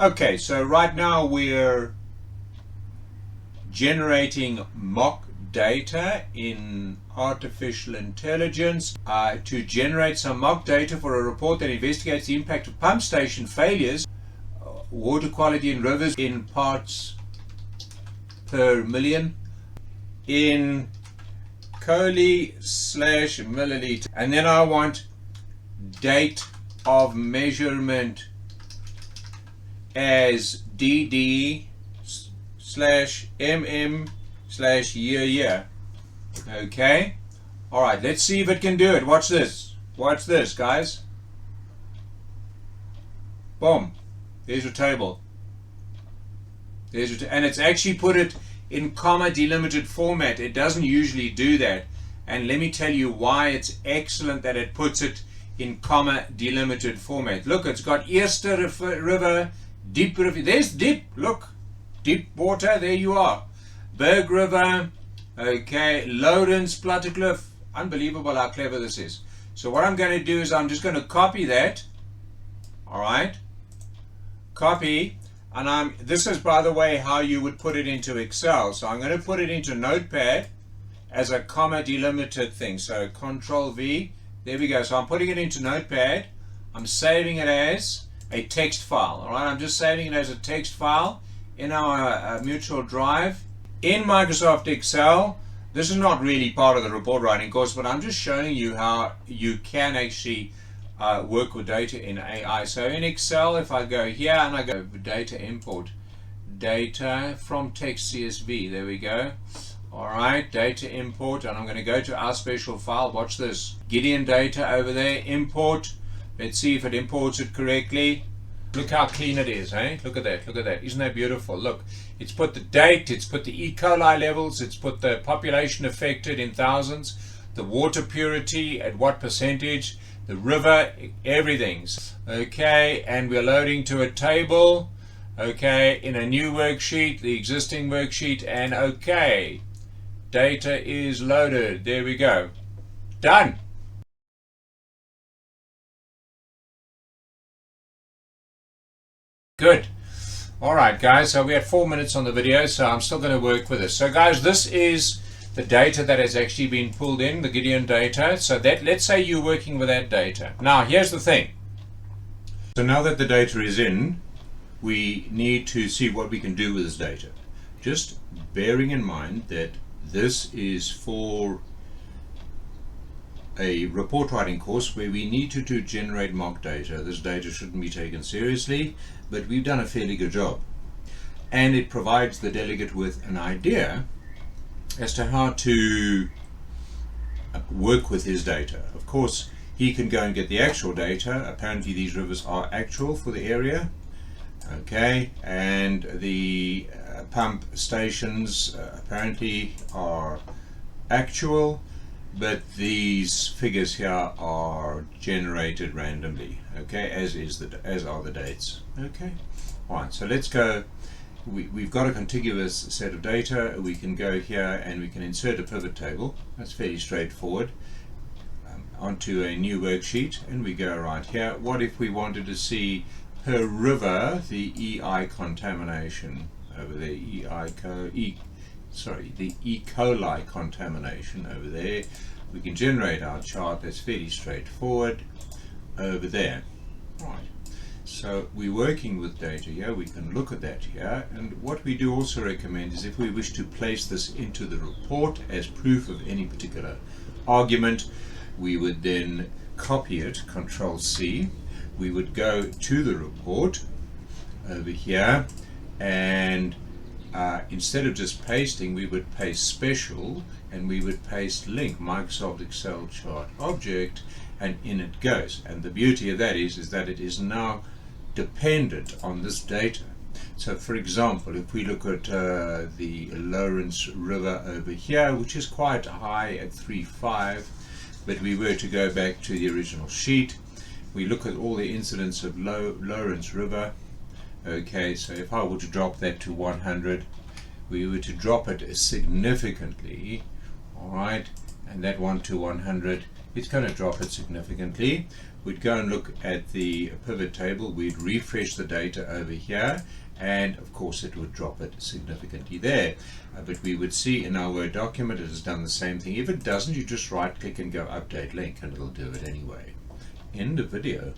Okay, so right now we're generating mock data in artificial intelligence to generate some mock data for a report that investigates the impact of pump station failures, water quality in rivers in parts per million in colli/milliliter, and then I want date of measurement as DD/mm/year. Okay, all right, let's see if it can do it. Watch this, guys. Boom, there's your table. And it's actually put it in comma delimited format. It doesn't usually do that, and let me tell you why it's excellent that it puts it in comma delimited format. Look, it's got Eerste River, Deep River, there's deep, look, deep water, there you are. Berg River, okay, Lowlands, Plattekloof, unbelievable how clever this is. So what I'm going to do is I'm just going to copy that, all right, copy, and this is, by the way, how you would put it into Excel. So I'm going to put it into Notepad as a comma delimited thing. So Control V, there we go. So I'm putting it into Notepad, I'm saving it as a text file. All right, I'm just saving it as a text file in our mutual drive in Microsoft Excel. This is not really part of the report writing course, but I'm just showing you how you can actually work with data in AI. So in Excel, if I go here and I go data import, data from text CSV, there we go. All right, data import, and I'm going to go to our special file. Watch this, Gideon data over there, import. Let's see if it imports it correctly. Look how clean it is, eh? Look at that, look at that. Isn't that beautiful? Look, it's put the date, it's put the E. coli levels, it's put the population affected in thousands, the water purity at what percentage, the river, everything's. Okay, and we're loading to a table, okay, in a new worksheet, the existing worksheet, and okay, data is loaded. There we go. Done. Good. All right, guys, so we had 4 minutes on the video, so I'm still going to work with this. So guys, this is the data that has actually been pulled in, the Gideon data. So that, let's say you're working with that data. Now, here's the thing. So now that the data is in, we need to see what we can do with this data. Just bearing in mind that this is for a report writing course where we need to generate mock data. This data shouldn't be taken seriously, but we've done a fairly good job. And it provides the delegate with an idea as to how to work with his data. Of course, he can go and get the actual data. Apparently these rivers are actual for the area. Okay, and the pump stations apparently are actual, but these figures here are generated randomly, okay, as are the dates. Okay, all right, so let's go. We've got a contiguous set of data. We can go here and we can insert a pivot table. That's fairly straightforward. Onto a new worksheet, and we go right here. What if we wanted to see per river the EI contamination over there? The E. coli contamination over there. We can generate our chart. That's fairly straightforward over there. Right. So we're working with data here. We can look at that here. And what we do also recommend is if we wish to place this into the report as proof of any particular argument, we would then copy it, Control C. We would go to the report over here, and instead of just pasting, we would paste special, and we would paste link Microsoft Excel chart object, and in it goes. And the beauty of that is that it is now dependent on this data. So for example, if we look at the Lawrence River over here, which is quite high at 3.5, but we were to go back to the original sheet, we look at all the incidents of Lawrence River. Okay, so if I were to drop that to 100, we were to drop it significantly, all right, and that 1 to 100, it's going to drop it significantly. We'd go and look at the pivot table, we'd refresh the data over here, and of course it would drop it significantly there. But we would see in our Word document it has done the same thing. If it doesn't, you just right click and go update link and it'll do it anyway. End of video.